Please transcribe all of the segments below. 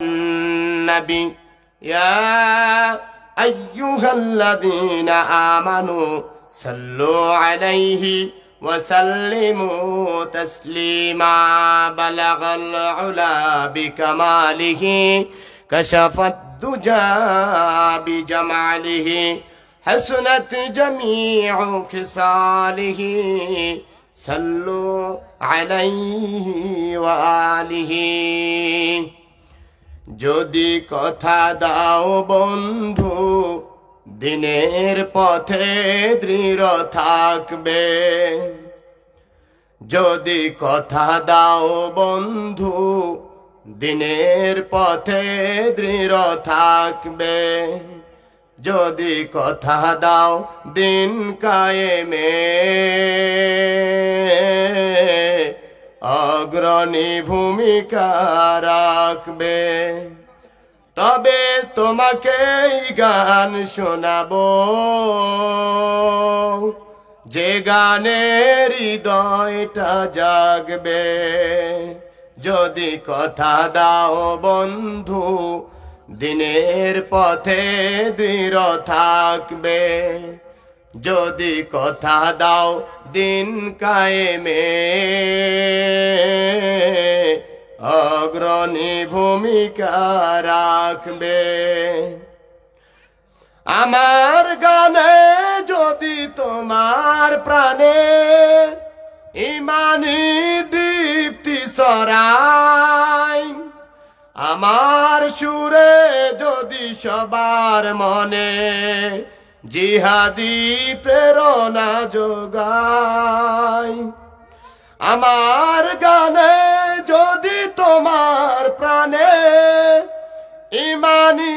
النبي يا أيها الذين آمنوا صلوا عليه وسلموا تسليما بلغ العلا بكماله كشف الدجى بجماله حسنت جميع خصاله صلوا عليه وآله যদি কথা দাও বন্ধু দিনের পথে দৃঢ় থাকবে যদি কথা দাও বন্ধু দিনের পথে দৃঢ় থাকবে যদি কথা দাও দিন কায়েমে অগ্রণী ভূমিকা রাখবে তবে তোমাকে গান শোনাবো যে গানের হৃদয়টা জাগবে যদি কথা দাও বন্ধু দিনের পথে দৃঢ় থাকবে যদি কথা দাও দিন কায়েমে অগ্রণী ভূমিকা রাখবে আমার গানে যদি তোমার প্রাণে ইমানি দীপ্তি ছড়ায় আমার সুরে যদি সবার মনে জিহাদি প্রেরণা যোগায় আমার গানে যদি তোমার প্রাণে ইমানি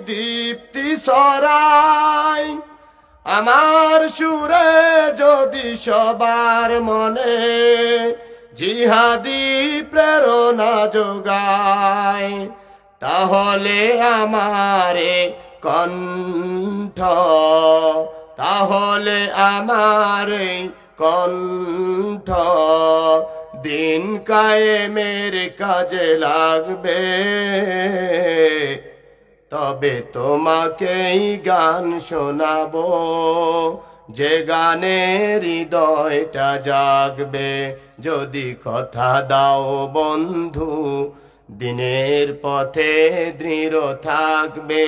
দীপ্তি ছড়ায় আমার সুরে যদি সবার মনে জিহাদি প্রেরণা যোগায় তাহলে আমারে কণ্ঠ তাহলে আমারে কণ্ঠ দিন কায়েমের কাজে লাগবে তবে তোমাকেই গান শোনাবো যে গানের হৃদয়টা জাগবে যদি কথা দাও বন্ধু দিনের পথে দৃঢ় থাকবে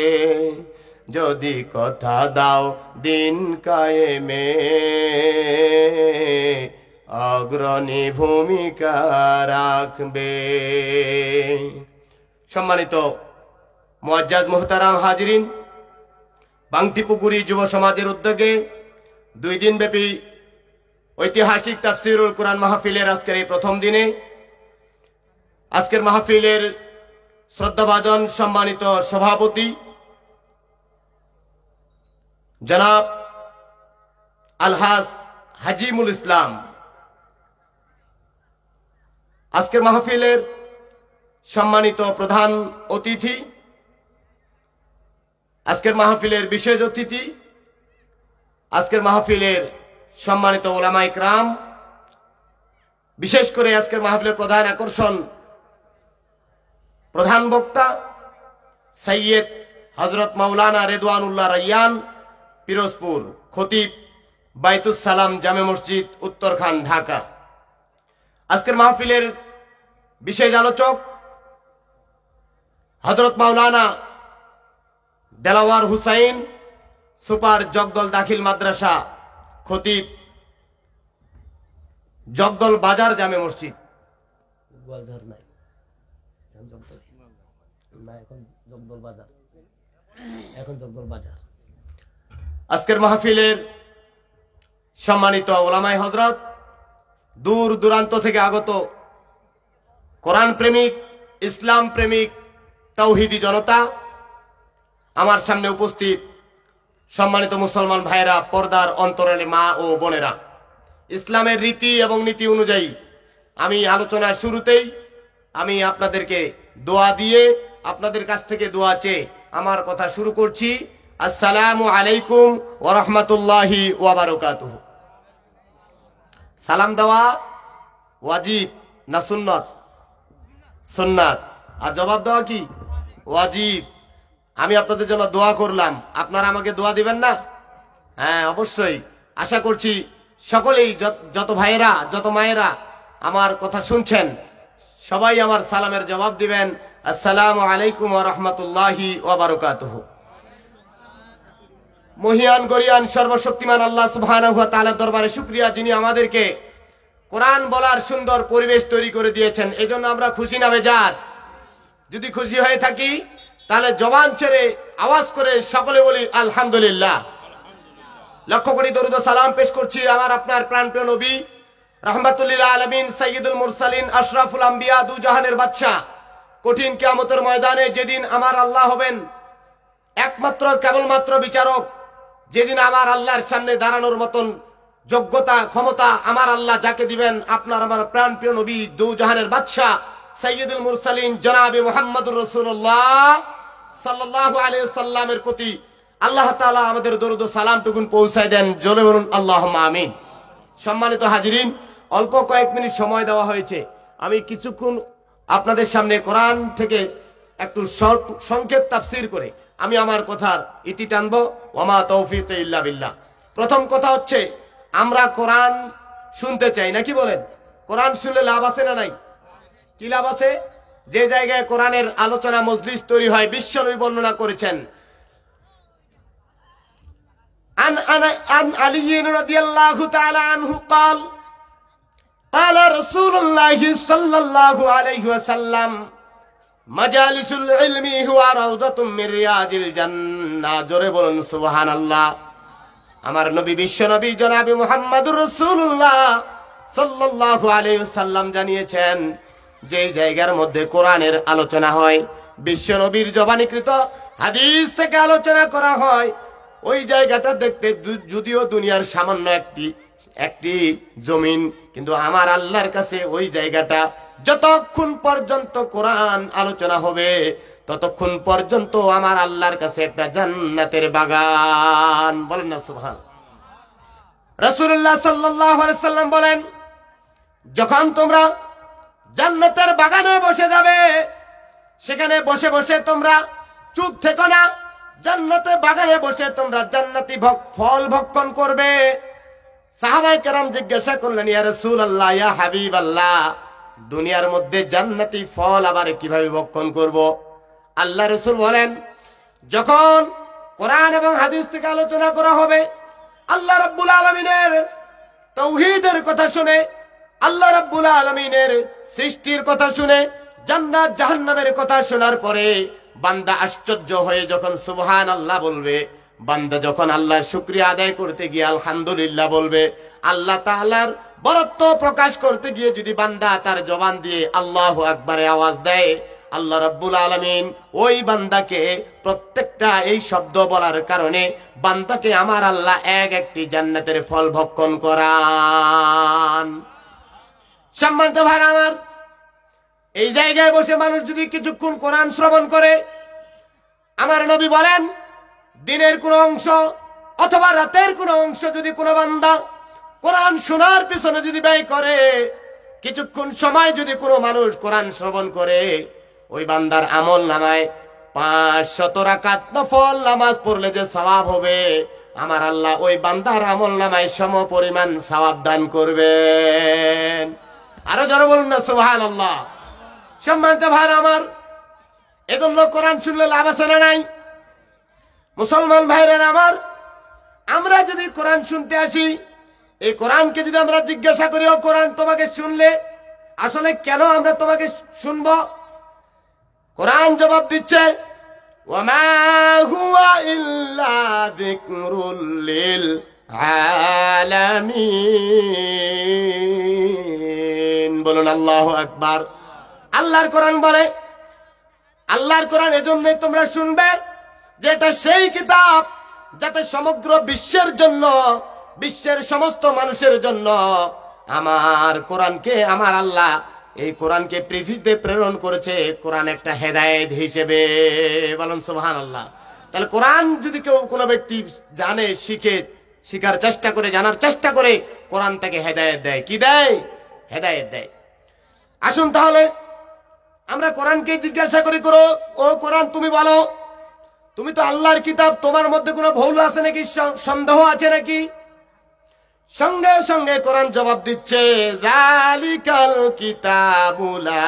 যদি কথা দাও দিন কায়েমে অগ্রণী ভূমিকা রাখবে সম্মানিত মুআজ্জাজ মুহতারাম হাজিরিন বাংটিপুকুরি যুব সমাজের উদ্যোগে 2 দিন ব্যাপী ঐতিহাসিক তাফসীরুল কুরআন মাহফিলের আজকের এই প্রথম দিনে আজকের মাহফিলের শ্রদ্ধাভাজন সম্মানিত সভাপতি জনাব আলহাজ হাজিমুল ইসলাম আজকের মাহফিলের সম্মানিত প্রধান অতিথি আজকের মাহফিলের বিশেষ অতিথি আজকের মাহফিলের সম্মানিত উলামা ইকরাম বিশেষ করে আজকের মাহফিলের প্রধান আকর্ষণ প্রধান বক্তা সৈয়দ হযরত মাওলানা রেদওয়ানুল্লাহ রায়্যান পিরোজপুর খতিব বাইতুস সালাম জামে মসজিদ উত্তরখান ঢাকা আজকের মাহফিলের বিশেষ আলোচক হযরত মাওলানা দেলাওয়ার হুসাইন সুপার জগদল দাখিল মাদ্রাসা খতিব জগদল বাজার জামে মসজিদ আজকের মাহফিলের সম্মানিত ওলামায়ে হযরত দূর দূরান্ত থেকে আগত কোরআন প্রেমিক ইসলাম প্রেমিক তাওহীদি জনতা আমার সামনে উপস্থিত সম্মানিত মুসলমান ভাইরা পর্দার অন্তরালে মা ও বোনেরা ইসলামের রীতি এবং নীতি অনুযায়ী আমি আলোচনার শুরুতেই আমি আপনাদেরকে দোয়া দিয়ে আপনাদের কাছ থেকে দোয়া চেয়ে আমার কথা শুরু করছি আসসালামু আলাইকুম ওয়া রাহমাতুল্লাহি ওয়া বারাকাতুহু সালাম দেওয়া ওয়াজিব না সুন্নাত সুন্নাত আর জবাব দেওয়া কি ওয়াজিব। আমি আপনাদের জন্য দোয়া করলাম, আপনারা আমাকে দোয়া দিবেন না? হ্যাঁ, অবশ্যই। আশা করছি সকলেই, যত ভাইয়েরা যত মায়েরা আমার কথা শুনছেন, সবাই আমার সালামের জবাব দিবেন, আসসালামু আলাইকুম ওয়া রাহমাতুল্লাহি ওয়া বারাকাতুহু। মহিয়ান গরিয়ান সর্বশক্তিমান আল্লাহ সুবহানাহু ওয়া তাআলার দরবারে শুকরিয়া, যিনি আমাদেরকে কোরআন বলার সুন্দর পরিবেশ তৈরি করে দিয়েছেন। এজন্য আমরা খুশি না বেজার? যদি খুশি হয়ে থাকি তাহলে জবান ছেড়ে আওয়াজ করে সকলে বলি আলহামদুলিল্লাহ। লক্ষ কোটি দরুদ ও সালাম পেশ করছি আমার আপনার প্রাণপ্রিয় নবী রাহমাতুল আলামিন সাইয়্যিদুল মুরসালিন আশরাফুল আম্বিয়া, দু জাহানের বাদশা, কঠিন কিয়ামতের ময়দানে যেদিন আমার আল্লাহ হবেন একমাত্র কেবলমাত্র বিচারক, যেদিন আমার আল্লাহর সামনে দাঁড়ানোর মতন যোগ্যতা ক্ষমতা আমার আল্লাহ যাকে দিবেন, আপনার আমার প্রাণপ্রিয় নবী দু জাহানের বাদশা সাইয়্যিদুল মুরসালিন জনাবে মুহাম্মদুর রাসূলুল্লাহ সাল্লাল্লাহু আলাইহি সাল্লামের প্রতি আল্লাহ তাআলা আমাদের দরুদ ও সালামটুকুন পৌঁছায় দেন। জোরে বলুন আল্লাহুম্মা আমিন। সম্মানিত হাজিরিন, অল্প কয়েক মিনিট সময় দেওয়া হয়েছে। আমি কিছুক্ষণ আপনাদের সামনে কোরআন থেকে একটু সংক্ষেপ তাফসীর করে আমি আমার কথার ইতি টানবো। ওয়ামা তৌফিক ইল্লা বিল্লাহ। প্রথম কথা হচ্ছে, আমরা কোরআন শুনতে চাই, নাকি বলেন? কোরআন শুনলে লাভ আছে না নাই? কি লাভ আছে? যে জায়গায় কোরআনের আলোচনা মজলিস তৈরি হয়, বিশ্বনবী বর্ণনা করেছেন, عن علي رضي الله تعالى عنه قال قال رسول الله صلى الله عليه وسلم مجالس العلم هو روضة من رياض الجنة। জোরে বলুন সুবহানাল্লাহ। আমার নবী বিশ্ব নবী জনাবে মুহাম্মদুর রাসূলুল্লাহ সাল্লাল্লাহু আলাইহি ওয়াসাল্লাম জানিয়েছেন, যে জায়গার মধ্যে কোরআনের আলোচনা হয়, বিশ্ব নবীর জবানীকৃত হাদিস থেকে আলোচনা করা হয়, ওই জায়গাটা দেখতে যদিও দুনিয়ার সামান্য একটি জমিন, কিন্তু আমার আল্লাহর কাছে ওই জায়গাটা যতক্ষণ পর্যন্ত কোরআন আলোচনা হবে ততক্ষণ পর্যন্ত আমার আল্লাহর কাছে একটা জান্নাতের বাগান। বলেন না সুবহান। রাসূলুল্লাহ সাল্লাল্লাহু আলাইহি সাল্লাম বলেন, যখন তোমরা জান্নাতের বাগানে বসে যাবে, সেখানে বসে বসে তোমরা চুপ থেকো না, জান্নাতে বাগানে বসে তোমরা জান্নাতি ফল ভক্ষণ করবে। সাহাবায়ে কেরাম জিজ্ঞাসা করলেন, ইয়া রাসূলুল্লাহ, ইয়া হাবিবাল্লাহ, দুনিয়ার মধ্যে জান্নাতি ফল আবার কিভাবে ভক্ষণ করব? আল্লাহ রাসূল বলেন, যখন কোরআন এবং হাদিস থেকে আলোচনা করা হবে, আল্লাহ রাব্বুল আলামিনের তাওহীদের কথা শুনে, আল্লাহ রাব্বুল আলামিনের সৃষ্টির কথা শুনে, জান্নাত জাহান্নামের কথা শোনার পরে বান্দা আশ্চর্য হয়ে যখন সুবহানাল্লাহ বলবে, বান্দা যখন আল্লাহর শুকরিয়া আদায় করতে গিয়ে আলহামদুলিল্লাহ বলবে, আল্লাহ তাআলার বরত্ব প্রকাশ করতে গিয়ে যদি বান্দা তার জবান দিয়ে আল্লাহু আকবারে আওয়াজ দেয়, আল্লাহ রাব্বুল আলামিন ওই বান্দাকে প্রত্যেকটা এই শব্দ বলার কারণে বান্দাকে আমার আল্লাহ একটি জান্নাতের ফল ভক্ষণ করান। সম্মানিত ভাইরা আমার, এই জায়গায় বসে মানুষ যদি কিছুক্ষণ কোরআন শ্রবণ করে, আমার নবী বলেন, দিনের কোন অংশ অথবা রাতের কোন অংশ যদি কোনো বান্দা কোরআন শোনার পিছনে যদি ব্যয় করে, কিছুক্ষণ সময় যদি কোনো মানুষ কোরআন শ্রবণ করে, ওই বান্দার আমল নামায় 500 রাকাত নফল নামাজ পড়লে যে সওয়াব হবে, আমার আল্লাহ ওই বান্দার আমল নামায় সম পরিমাণ সওয়াব দান করবেন। আরো জোরে বলুন না সুবহানাল্লাহ। সম্মানিত ভাইরা আমার, এজন্য কোরআন শুনলে লাভ আছে না নাই? মুসলমান ভাইরা আমার, আমরা যদি কোরআন শুনতে আসি, এই কোরআনকে যদি আমরা জিজ্ঞাসা করি, ও কোরআন তোমাকে শুনলে আসলে কেন আমরা তোমাকে শুনবো? কোরআন জবাব দিচ্ছে, ওয়ামা হুয়া ইল্লা যিকরুল লিল আলামিন। বলুন আল্লাহু আকবার। আল্লাহর কোরআন বলে, আল্লাহর কোরআন এজন্যই তোমরা শুনবে যে এটা সেই কিতাব যাতে সমগ্র বিশ্বের জন্য, বিশ্বের সমস্ত মানুষের জন্য আমার কোরআনকে, আমার আল্লাহ এই কোরআনকে পৃথিবীতে প্রেরণ করেছে। কোরআন একটা হেদায়েত হিসেবে। বলুন সুবহানাল্লাহ। তাহলে কোরআন যদি কেউ কোনো ব্যক্তি জানে, শিখে, শিখার চেষ্টা করে, জানার চেষ্টা করে, কোরআন তাকে হেদায়েত দেয়। কি দেয়? হেদায়েত দেয়। আসুন তাহলে আমরা কোরআনকে জিজ্ঞাসা করি, করো ও কোরআন তুমি বলো, তুমি তো আল্লাহর কিতাব, তোমার মধ্যে কোনো ভুল আছে নাকি, সন্দেহ আছে নাকি? সঙ্গে সঙ্গে কোরআন জবাব দিচ্ছে, যালিকাল কিতাবু লা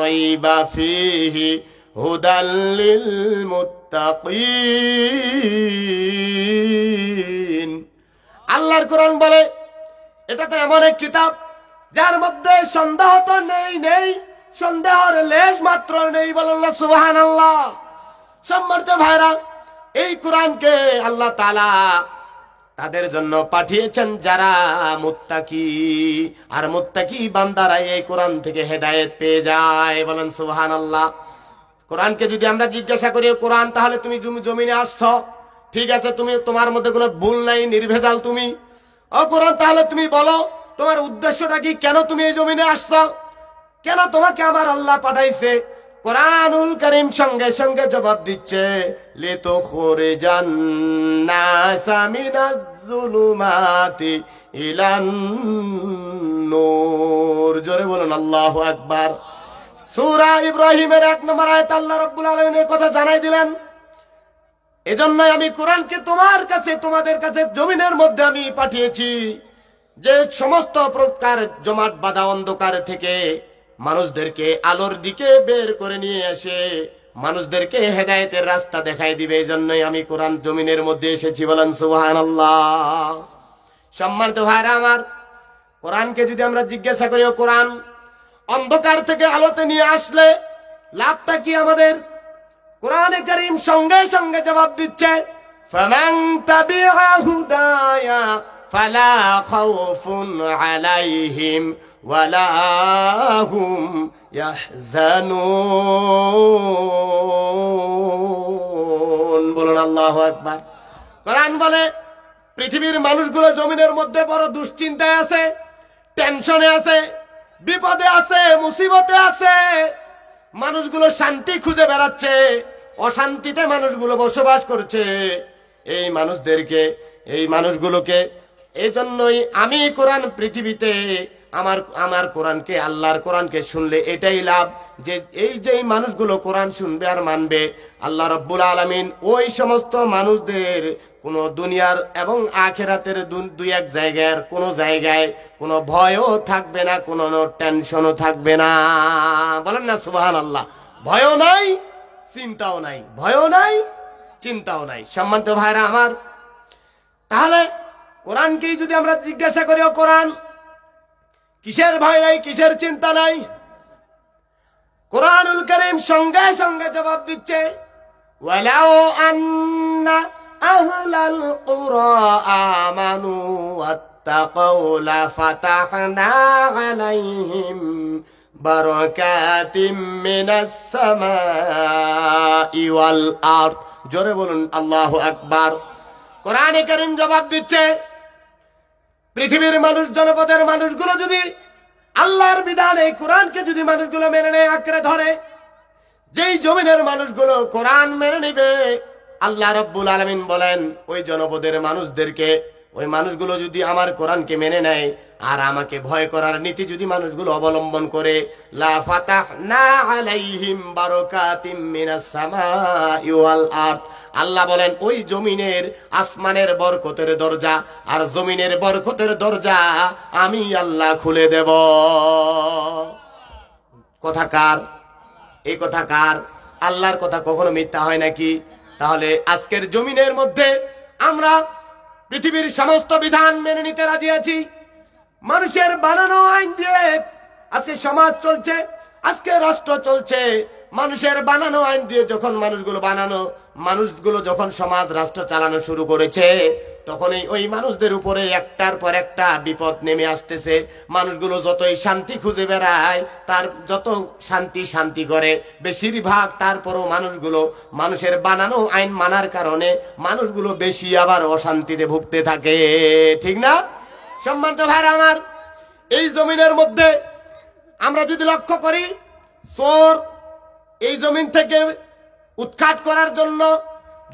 রাইবা ফীহি হুদাল লিল মুত্তাকিন। আল্লাহর কোরআন বলে এটা তো এমন এক কিতাব যার মধ্যে সন্দেহ তো নেই, সন্দেহের লেশ মাত্র নেই। বলেন না সুবহানাল্লাহ। সম্মানিত ভাইরা, এই কোরআনকে আল্লাহ তাআলা তাদের জন্য পাঠিয়েছেন যারা মুত্তাকি, আর মুত্তাকি বান্দারা এই কোরআন থেকে হেদায়েত পেয়ে যায়। বলেন সুবহানাল্লাহ। কোরআনকে যদি আমরা জিজ্ঞাসা করি, কোরআন তাহলে তুমি জমিনে আসছো, ঠিক আছে, তুমি তোমার মধ্যে কোনো ভুল নাই, নির্ভেজাল তুমি। ও কোরআন তাহলে তুমি বলো তোমার উদ্দেশ্যটা কি, কেন তুমি এই জমিনে আসছো, কেন তোমাকে আমার আল্লাহ পাঠাইছে? কোরআনুল কারীম সঙ্গে সঙ্গে জবাব দিচ্ছে, লিতুখরিজান নাসা মিনাজ যুলুমাতি ইলান নূর। জোরে বলুন আল্লাহু আকবার। সূরা ইব্রাহিমের 1 নম্বর আয়াতে আল্লাহ রাব্বুল আলামিন এই কথা জানাই দিলেন, এজন্যই আমি কোরআনকে তোমার কাছে, তোমাদের কাছে জমিনের মধ্যে আমি পাঠিয়েছি, যে সমস্ত প্রকার জমাট বাঁধা অন্ধকার থেকে মানুষদেরকে আলোর দিকে বের করে নিয়ে এসে মানুষদেরকে হেদায়েতের রাস্তা দেখাই দিবে। এই জন্যই আমি কোরআন জমিনের মধ্যে এসেছি। বলেন সুবহানাল্লাহ। সম্মানিত ভাইরা আমার, কোরআনকে যদি আমরা জিজ্ঞাসা করি, ও কোরআন অন্ধকার থেকে আলোতে নিয়ে আসলে লাভটা কি আমাদের? কোরআনে কারীম সঙ্গে সঙ্গে জবাব দিচ্ছে, ফামান তাবিআ হুদায়া ফালা খাউফুন আলাইহিম ওয়ালা হুম ইয়াহজানুন। বলুন আল্লাহু আকবার। কোরআন বলে পৃথিবীর মানুষগুলো জমিনের মধ্যে বড় দুশ্চিন্তায় আছে, টেনশনে আছে, বিপদে আছে, মুসিবতে আছে। মানুষগুলো শান্তি খুঁজে বেড়াচ্ছে, অশান্তিতে মানুষগুলো বসবাস করছে। এই মানুষগুলোকে এই জন্যই আমি কোরআন পৃথিবীতে আমার কোরআনকে, আল্লাহর কোরআনকে শুনলে এটাই লাভ, যে এই যে মানুষগুলো কোরআন শুনবে আর মানবে, আল্লাহ রাব্বুল আলামিন ওই সমস্ত মানুষদের কোনো দুনিয়ার এবং আখিরাতের দুই এক জায়গার কোনো জায়গায় কোনো ভয়ও থাকবে না, কোনো টেনশনও থাকবে না। বলেন না সুবহানাল্লাহ। ভয়ও নাই, চিন্তাও নাই, ভয়ও নাই, চিন্তাও নাই। সম্মানিত ভাইরা আমার, তাহলে কোরআনকেই যদি আমরা জিজ্ঞাসা করি, ও কোরআন কিসের ভয় নাই, কিসের চিন্তা নাই? কোরআনুল কারীম সঙ্গে সঙ্গে জবাব দিচ্ছে, ওয়ালাউ আন্না আহলাল কুরা আমানু ওয়াত্তাকাউ লাফাতাহনা আলাইহিম বারাকাতিম মিনাস সামাই ওয়াল আরদ। জোরে বলুন আল্লাহু আকবার। কোরআনে কারীম জবাব দিচ্ছে, পৃথিবীর মানুষ, জনপদের মানুষগুলো যদি আল্লাহর বিধান, এই কোরআনকে যদি মানুষগুলো মেনে নেয়, আঁকড়ে ধরে, যেই জমিনের মানুষগুলো কোরআন মেনে নিবে, আল্লাহ রাব্বুল আলামিন বলেন ওই জনপদের মানুষদেরকে, ওই মানুষগুলো যদি আমার কোরআনকে মেনে নেয় আর আমাকে ভয় করার নীতি যদি মানুষগুলো অবলম্বন করে, লা ফাতাহনা আলাইহিম বারাকাতিম মিনাস সামাই ওয়াল আরদ। আল্লাহ বলেন ওই জমিনের, আসমানের বরকতের দরজা আর জমিনের বরকতের দরজা আমি আল্লাহ খুলে দেব। কথা কার? এই কথা কার? আল্লাহর কথা কখনো মিথ্যা হয় নাকি? তাহলে আজকের জমিনের মধ্যে আমরা পৃথিবীর সমস্ত বিধান মেনে নিতে রাজি আছি। মানুষের বানানো আইন দিয়ে আজকে সমাজ চলছে, আজকে রাষ্ট্র চলছে। মানুষের বানানো আইন দিয়ে যখন মানুষগুলো যখন সমাজ রাষ্ট্র চালানো শুরু করেছে, তখনই ওই মানুষদের উপরে একটার পর একটা বিপদ নেমে আসতেছে। মানুষগুলো যতই শান্তি খুঁজে বেড়ায়, তার যত শান্তি করে, বেশিরভাগ তারপরও মানুষের বানানো আইন মানার কারণে মানুষগুলো বেশি আবার অশান্তিতে ভুগতে থাকে। ঠিক না? সম্মানিত ভাইরা আমার, এই জমিনের মধ্যে আমরা যদি লক্ষ্য করি, চোর এই জমিন থেকে উৎখাত করার জন্য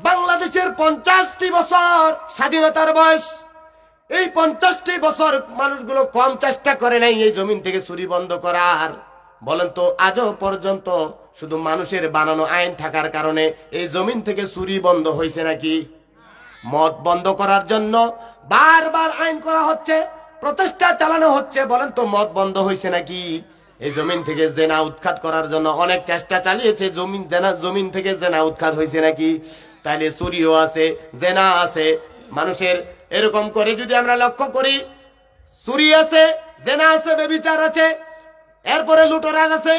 বাংলাদেশের 50টি বছর স্বাধীনতার বয়স, এই 50টি বছর মানুষগুলো কম চেষ্টা করে নাই এই জমিন থেকে চুরি বন্ধ করার। বলেন তো আজও পর্যন্ত শুধু মানুষের বানানো আইন থাকার কারণে এই জমিন থেকে চুরি বন্ধ হয়েছে নাকি? মদ বন্ধ করার জন্য বারবার আইন করা হচ্ছে, প্রচেষ্টা চালানো হচ্ছে, বলেন তো মদ বন্ধ হয়েছে নাকি? এই জমিন থেকে জেনা উৎখাত করার জন্য অনেক চেষ্টা চালিয়েছে, জমিন থেকে জেনা উৎখাত হয়েছে নাকি? তাহলে চুরিও আছে, জেনা আছে, মানুষের এরকম করে যদি আমরা লক্ষ্য করি, চুরি আছে, জেনা আছে, ব্যভিচার আছে, এরপরে লুটোরাজ আছে,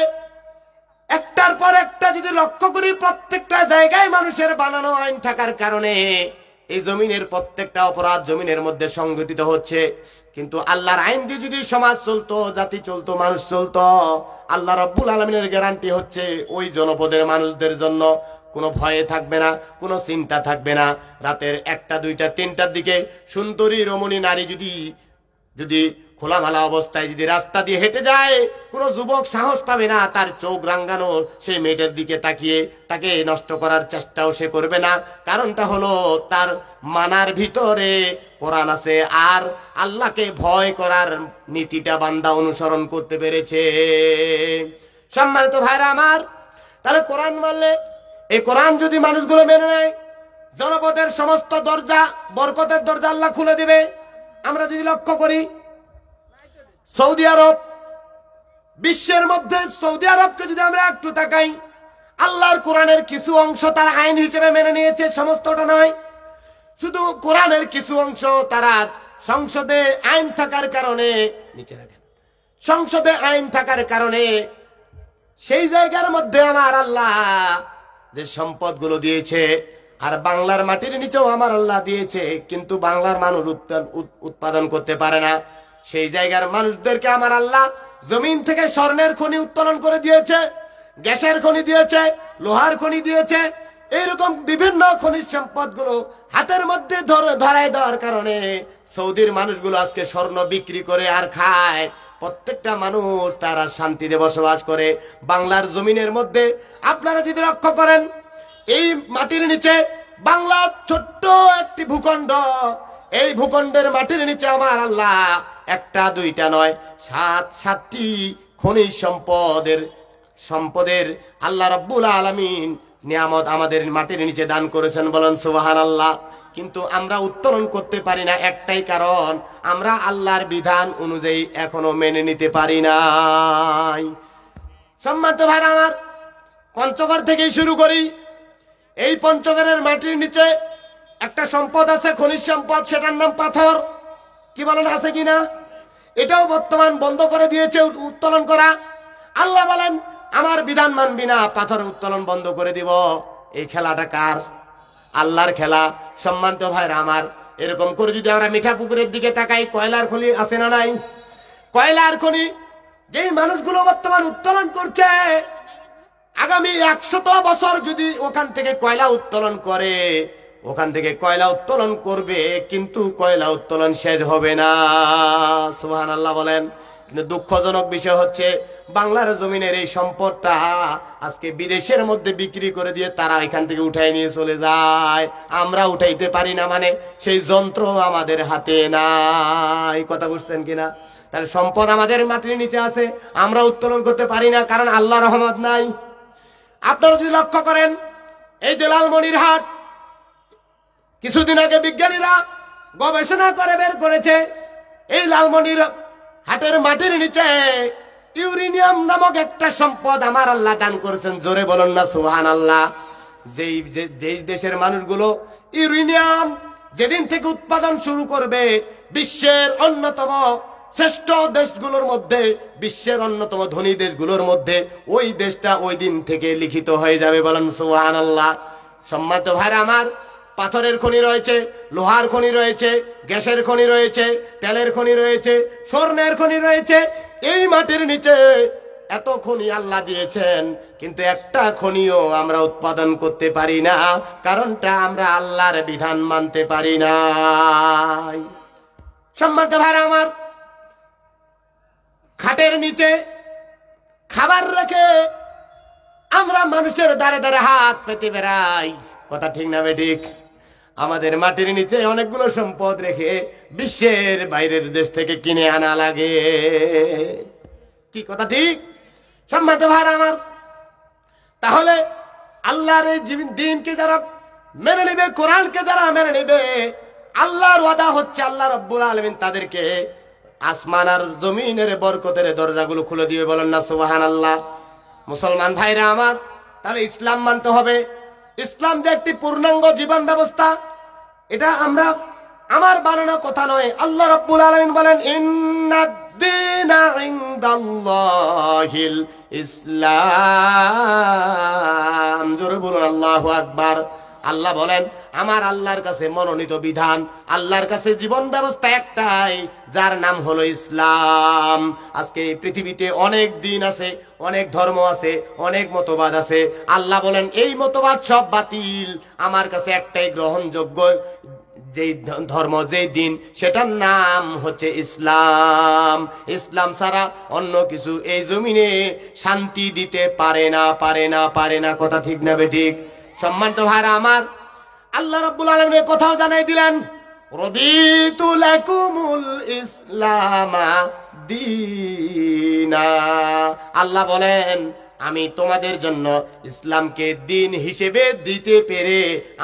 একটার পর একটা যদি লক্ষ্য করি, প্রত্যেকটা জায়গায় মানুষের বানানো আইন থাকার কারণে এই জমিনের প্রত্যেকটা অপরাধ জমিনের মধ্যে সংঘটিত হচ্ছে। কিন্তু আল্লাহর আইন দিয়ে যদি সমাজ চলতো, জাতি চলতো, মানুষ চলতো, আল্লাহ রাব্বুল আলামিনের গ্যারান্টি হচ্ছে ওই জনপদের মানুষদের জন্য কোনো ভয়ে থাকবে না, কোনো চিন্তা থাকবে না। রাতের 1টা 2টা 3টার দিকে সুন্দরী রমণী নারী যদি খোলামেলা অবস্থায় যদি রাস্তা দিয়ে হেঁটে যায়, কোনো যুবক সাহস পাবে না তার চোখ রাঙ্গানো সেই মেয়েটার দিকে তাকিয়ে তাকে নষ্ট করার চেষ্টাও সে করবে না। কারণটা হলো তার মানার ভিতরে কোরআন আছে, আর আল্লাহকে ভয় করার নীতিটা বান্দা অনুসরণ করতে পেরেছে। সম্মানিত ভাইরা আমার, তাহলে কোরআন মানলে, এই কোরআন যদি মানুষগুলো মেনে নেয়, জনপদের সমস্ত দরজা, বরকতের দরজা আল্লাহ খুলে দিবে। আমরা যদি লক্ষ্য করি, সৌদি আরব, বিশ্বের মধ্যে সৌদি আরবকে যদি আমরা একটু তাকাই, আল্লাহর কোরআনের কিছু অংশ তার আইন হিসেবে মেনে নিয়েছে, সমস্তটা নয়, শুধু কোরআনের কিছু অংশ তারা সংসদে আইন থাকার কারণে, নিচে রাখেন, সংসদে আইন থাকার কারণে সেই জায়গার মধ্যে আমার আল্লাহ যে সম্পদগুলো দিয়েছে, আর বাংলার মাটির নিচেও আমার আল্লাহ দিয়েছে, কিন্তু বাংলার মানুষ উৎপাদন করতে পারে না। সেই জায়গার মানুষদেরকে আমার আল্লাহ জমিন থেকে স্বর্ণের খনি উত্তোলন করে দিয়েছে, গ্যাসের খনি দিয়েছে, লোহার খনি দিয়েছে, এইরকম বিভিন্ন খনিজ সম্পদগুলো হাতের মধ্যে ধরায় দেওয়ার কারণে সৌদির মানুষগুলো আজকে স্বর্ণ বিক্রি করে আর খায়। প্রত্যেকটা মানুষ তারা শান্তিতে বসবাস করে। বাংলার জমিনের মধ্যে আপনারা যদি লক্ষ্য করেন, এই মাটির নিচে বাংলার ছোট্ট একটি ভূখণ্ড, এই ভূখণ্ডের মাটির নিচে আমার আল্লাহ 1টা 2টা নয়, 7টি খনিজ সম্পদের আল্লাহ রাব্বুল আলামিন নিয়ামত আমাদের মাটির নিচে দান করেছেন, বলেন সুবহানাল্লাহ। কিন্তু আমরা উত্তোলন করতে পারি না, একটাই কারণ, আমরা আল্লাহর বিধান অনুযায়ী এখনো মেনে নিতে পারি নাই। সম্মানিত ভাইরা আমার, পঞ্চগড় থেকেই শুরু করি। এই পঞ্চগড়ের মাটির নিচে একটা সম্পদ আছে, খনিজ সম্পদ, সেটার নাম পাথর। কি বলেন, আছে কিনা? এটাও বর্তমান বন্ধ করে দিয়েছে উত্তোলন করা। আল্লাহ বলেন আমার বিধান মানবি না, পাথর উত্তোলন বন্ধ করে দিব। এই খেলাটা কার? আল্লাহর খেলা। সম্মানিত ভাইরা আমার, এরকম করে যদি আমরা মিঠাপুকুরের দিকে তাকাই, কয়লার খনি আছে না নাই? কয়লার খনি যেই মানুষগুলো বর্তমান উত্তোলন করছে, আগামী 100 বছর যদি ওখান থেকে কয়লা উত্তোলন করে, ওখান থেকে কয়লা উত্তোলন করবে, কিন্তু কয়লা উত্তোলন শেষ হবে না। সুবহানাল্লাহ বলেন। কিন্তু দুঃখজনক বিষয় হচ্ছে, বাংলার জমিনের এই সম্পদটা আজকে বিদেশের মধ্যে বিক্রি করে দিয়ে তারা এখান থেকে উঠাই নিয়ে চলে যায়। আমরা উঠাইতে পারি না, মানে সেই যন্ত্র আমাদের হাতে নাই। কথা বুঝছেন কিনা? তাহলে সম্পদ আমাদের মাটির নিচে আছে, আমরা উত্তোলন করতে পারি না, কারণ আল্লাহ রহমত নাই। আপনারা যদি লক্ষ্য করেন, এই যে লালমনিরহাট, কিছুদিন আগে বিজ্ঞানীরা গবেষণা করে বের করেছে, এই লালমনির হাটের মাটির নিচে ইউরেনিয়াম নামক একটা সম্পদ আমার আল্লাহ দান করেছেন। জোরে বলেন না সুবহানাল্লাহ। যেই দেশের মানুষগুলো ইউরেনিয়াম যেদিন থেকে উৎপাদন শুরু করবে, বিশ্বের অন্যতম শ্রেষ্ঠ দেশগুলোর মধ্যে, বিশ্বের অন্যতম ধনী দেশগুলোর মধ্যে ওই দেশটা ওই দিন থেকে লিখিত হয়ে যাবে, বলেন সুবহানাল্লাহ। সম্মানিত ভাইরা আমার, পাথরের খনি রয়েছে, লোহার খনি রয়েছে, গ্যাসের খনি রয়েছে, তেলের খনি রয়েছে, স্বর্ণের খনি রয়েছে। এই মাটির নিচে এত খনি আল্লাহ দিয়েছেন, কিন্তু একটা খনিও আমরা উৎপাদন করতে পারি না। কারণটা আমরা আল্লাহর বিধান মানতে পারি না। সম্মানিত ভাইরা আমার, খাটের নিচে খাবার রেখে আমরা মানুষের দ্বারে দ্বারে হাত পেতে বেড়াই। কথা ঠিক না বেঠিক? আমাদের মাটির নিচে অনেকগুলো সম্পদ রেখে বিশ্বের বাইরের দেশ থেকে কিনে আনা লাগে। কি কথা ঠিক? সম্মানিত ভাইরা আমার, তাহলে আল্লাহর এই দ্বীনকে যারা মেনে নেবে, কোরআনকে যারা মেনে নেবে, আল্লাহর ওয়াদা হচ্ছে আল্লাহ রাব্বুল আলামিন তাদেরকে আসমান আর জমিনের বরকতের দরজাগুলো খুলে দিবে। বলেন না সুবহানাল্লাহ। মুসলমান ভাইরা আমার, তাহলে ইসলাম মানতে হবে। ইসলাম যে একটি পূর্ণাঙ্গ জীবন ব্যবস্থা, এটা আমার বানানো কথা নয়। আল্লাহ রাব্বুল আলামিন বলেন, ইন্নাদ-দীনা ইনদাল্লাহিল ইসলাম। জোরে বলুন আল্লাহু আকবার। আল্লাহ বলেন, আমার আল্লাহর কাছে মনোনীত বিধান, আল্লাহর কাছে জীবন ব্যবস্থা একটাই, যার নাম হলো ইসলাম। আজকে এই পৃথিবীতে অনেক দিন আছে, অনেক ধর্ম আছে, অনেক মতবাদ আছে। আল্লাহ বলেন, এই মতবাদ সব বাতিল, আমার কাছে একটাই গ্রহণযোগ্য যেই ধর্ম, যেই দিন, সেটার নাম হচ্ছে ইসলাম। ইসলাম ছাড়া অন্য কিছু এই জমিনে শান্তি দিতে পারে না, পারে না, পারে না। কথা ঠিক না বেঠিক? সম্মানিত ভাইরা আমার, আল্লাহ রাব্বুল আলামিন কথাও জানাই দিলেন, রদিতু লাকুমুল ইসলামা দীনা। আল্লাহ বলেন, আমি তোমাদের জন্য ইসলামকে দিন হিসেবে দিতে পেরে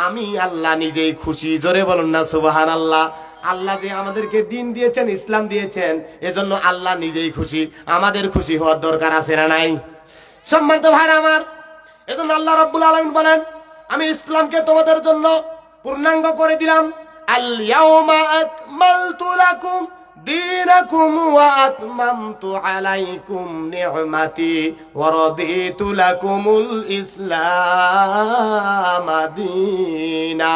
আমি আল্লাহ নিজেই খুশি। জোরে বলুন না সুবহানাল্লাহ। আল্লাহ যে আমাদেরকে দিন দিয়েছেন, ইসলাম দিয়েছেন, এজন্য আল্লাহ নিজেই খুশি। আমাদের খুশি হওয়ার দরকার আছে না নাই? সম্মানিত ভাইরা আমার, এজন্য আল্লাহ রাব্বুল আলামিন বলেন, আমি ইসলামকে তোমাদের জন্য পূর্ণাঙ্গ করে দিলাম। আল ইয়াউমা আকমালতু লাকুম দীনাকুম ওয়া আতমামতু আলাইকুম নি'মাতি ওয়া রাদিতু লাকুমুল ইসলাম দীনা।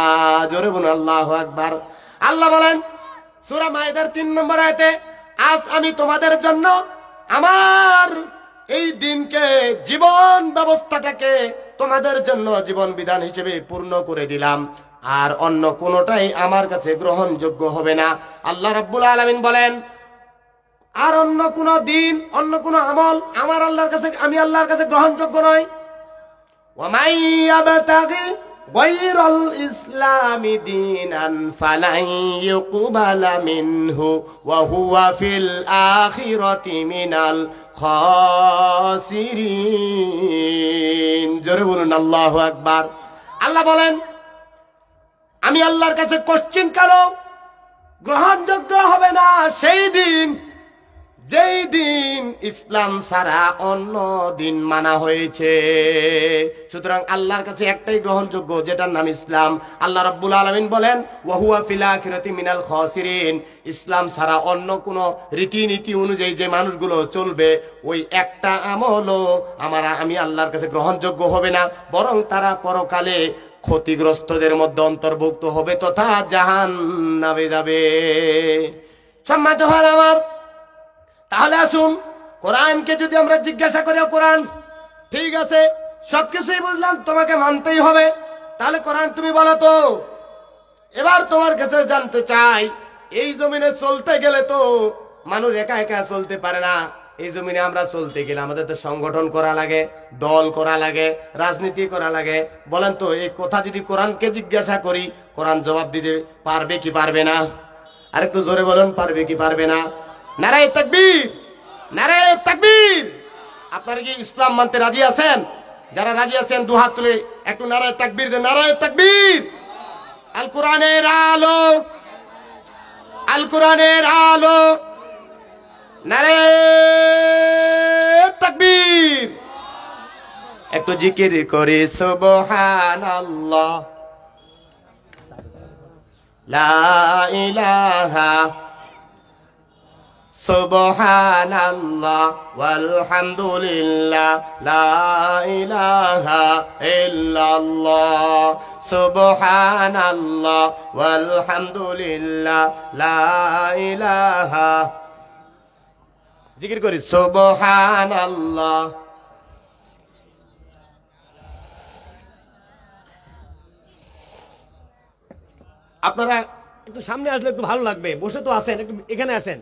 জোরে বলুন আল্লাহু আকবার। আল্লাহ বলেন সূরা মাইদার 3 নম্বর আয়াতে, আজ আমি তোমাদের জন্য আমার এই দিনকে, জীবন ব্যবস্থাটাকে তোমাদের জন্য জীবন বিধান হিসেবে পূর্ণ করে দিলাম, আর অন্য কোনোটাই আমার কাছে গ্রহণযোগ্য হবে না। আল্লাহ রাব্বুল আলামিন বলেন, আর অন্য কোন দিন, অন্য কোন আমল আমার আল্লাহর কাছে, আমি আল্লাহর কাছে গ্রহণযোগ্য নয়। ওয়া মান ইয়াবতাগি গায়রাল ইসলামি দীনান ফালান ইউকবালা মিনহু ওয়া হুয়া ফিল আখিরাতি মিনাল খাসিরিন। জোরে বলুন আল্লাহু আকবার। আল্লাহ বলেন, আমি আল্লাহর কাছে কোশ্চেন কালো গ্রহণযোগ্য হবে না সেই দিন, যেই দিন ইসলাম ছাড়া অন্য দিন মানা হয়েছে। সুতরাং আল্লাহর কাছে একটাই গ্রহণযোগ্য, যেটার নাম ইসলাম। আল্লাহ রাব্বুল আলামিন বলেন, ওয়া হুয়া ফিল আখিরাতি মিনাল খাসিরিন। ইসলাম ছাড়া অন্য কোন রীতিনীতি অনুযায়ী যে মানুষগুলো চলবে, ওই একটা আমলও আমি আল্লাহর কাছে গ্রহণযোগ্য হবে না, বরং তারা পরকালে ক্ষতিগ্রস্তদের মধ্যে অন্তর্ভুক্ত হবে তথা জাহান্নামে যাবে। সম্মানিত ভাইরা আমার, তাহলে আসুন, কোরআনকে যদি আমরা জিজ্ঞাসা করি, কোরআন ঠিক আছে, সবকিছুই বুঝলাম, তোমাকে মানতেই হবে, তাহলে কোরআন তুমি বলো তো। এবার তোমার কাছে জানতে চাই, এই জমিনে চলতে গেলে তো মানুষ একা একা চলতে পারে না। এই জমিনে আমরা চলতে গেলে আমাদের তো সংগঠন করা লাগে, দল করা লাগে, রাজনীতি করা লাগে। বলেন তো, এই কথা যদি কোরআনকে জিজ্ঞাসা করি, কোরআন জবাব দিতে পারবে কি পারবে না? আরেকটু জোরে বলুন, পারবে কি পারবে না? নারায়ে তাকবীর, নারায়ে তাকবীর। আপনারা কি ইসলাম মানতে রাজি আছেন? যারা রাজি আছেন দুহাত তুলে একটু নারায়ে তাকবীর দেন। নারায়ে তাকবীর। আল কোরআনের আলো, আল কোরআনের আলো, নারায়ে তাকবীর। একটু জিকির করে সুবহানাল্লাহ, লা ইলাহা সুবহানাল্লাহ ওয়ালহামদুলিল্লাহ, লা ইলাহা ইল্লাল্লাহ। সুবহানাল্লাহ ওয়ালহামদুলিল্লাহ, লা ইলাহা, জিকির করি সুবহানাল্লাহ। আপনারা একটু সামনে আসলে একটু ভালো লাগবে। বসে তো আছেন, একটু এখানে আসেন,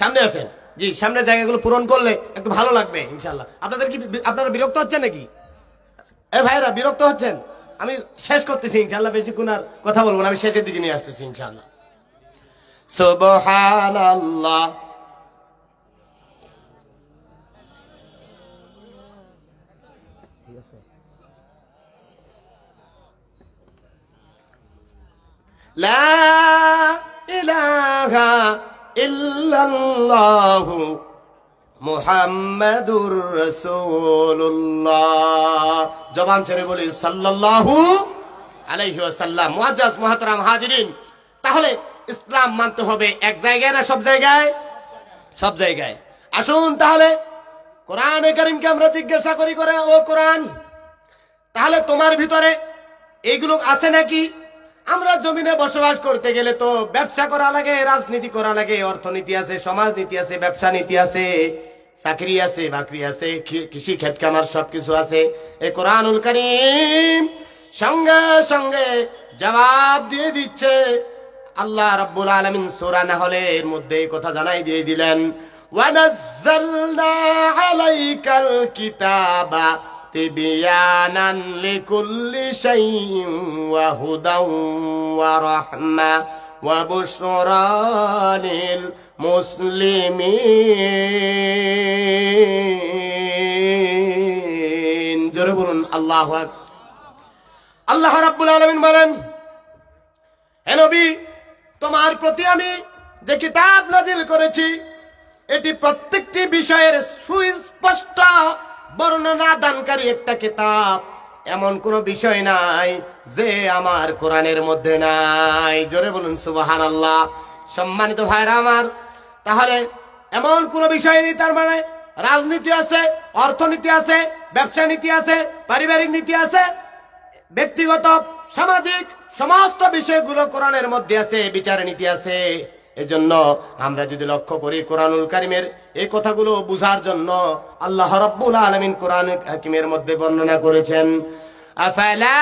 সামনে আসেন। জি, সামনে জায়গাগুলো পূরণ করলে একটু ভালো লাগবে ইনশাআল্লাহ। আপনারা বিরক্ত হচ্ছেন নাকি? ভাইরা বিরক্ত হচ্ছেন? আমি শেষ করতেছি ইনশাআল্লাহ, বেশিক্ষণ আর কথা বলবো না, আমি শেষের দিকে নিয়ে আসতেছি ইনশাআল্লাহ। সুবহানাল্লাহ লা ইলাহা ইল্লাল্লাহু মুহাম্মাদুর রাসূলুল্লাহ। জবান ছেড়ে বলি সাল্লাল্লাহু আলাইহি ওয়াসাল্লাম। মুআজ্জাজ মুহতারাম হাজিরিন, তাহলে ইসলাম মানতে হবে এক জায়গায় না সব জায়গায়? সব জায়গায়। আসুন তাহলে কোরআনে কারীমকে আমরা জিজ্ঞাসা করি, করে ও কোরআন, তাহলে তোমার ভিতরে এইগুলো আছে নাকি? আমরা জমিনে বসবাস করতে গেলে তো ব্যবসা করা লাগে, রাজনীতি করা লাগে, অর্থনীতি আছে, সমাজনীতি আছে, ব্যবসা নীতি আছে, চাকরি আছে, বাকরি আছে, কৃষি ক্ষেত খামার সবকিছু আছে। এই কোরআনুল কারীম সঙ্গে সঙ্গে জবাব দিয়ে দিচ্ছে। আল্লাহ রাব্বুল আলামিন সূরা নাহলের মধ্যে এই কথা জানাই দিয়ে দিলেন, ওয়ানাজ্জালনা আলাইকাল কিতাবা তিবয়ানান লিকুল্লি শাইইন ওয়া হুদাও ওয়া রাহমা ওয়া বুশরা লিল মুসলিমিন। জোরে বলুন আল্লাহু আকবার। আল্লাহ রাব্বুল আলামিন বলেন, হে নবী, তোমার প্রতি আমি যে কিতাব নাজিল করেছি এটি প্রত্যেকটি বিষয়ের সুস্পষ্ট বর্ণনা দানকারী একটা কিতাব। এমন কোন বিষয় নাই যে আমার কোরআনের মধ্যে নাই। জোরে বলুন সুবহানাল্লাহ। সম্মানিত ভাইরা আমার, তাহলে এমন কোন বিষয় নেই, তার মানে রাজনীতি আছে, অর্থনীতি আছে, ব্যবসা নীতি আছে, পারিবারিক নীতি আছে, ব্যক্তিগত সামাজিক সমস্ত বিষয়গুলো কোরআনের মধ্যে আছে, বিচার নীতি আছে। এজন্য আমরা যদি লক্ষ্য করি কোরআনুল কারীমের এই কথাগুলো বুঝার জন্য আল্লাহ রাব্বুল আলামিন কোরআন হাকিমের মধ্যে বর্ণনা করেছেন, আফালা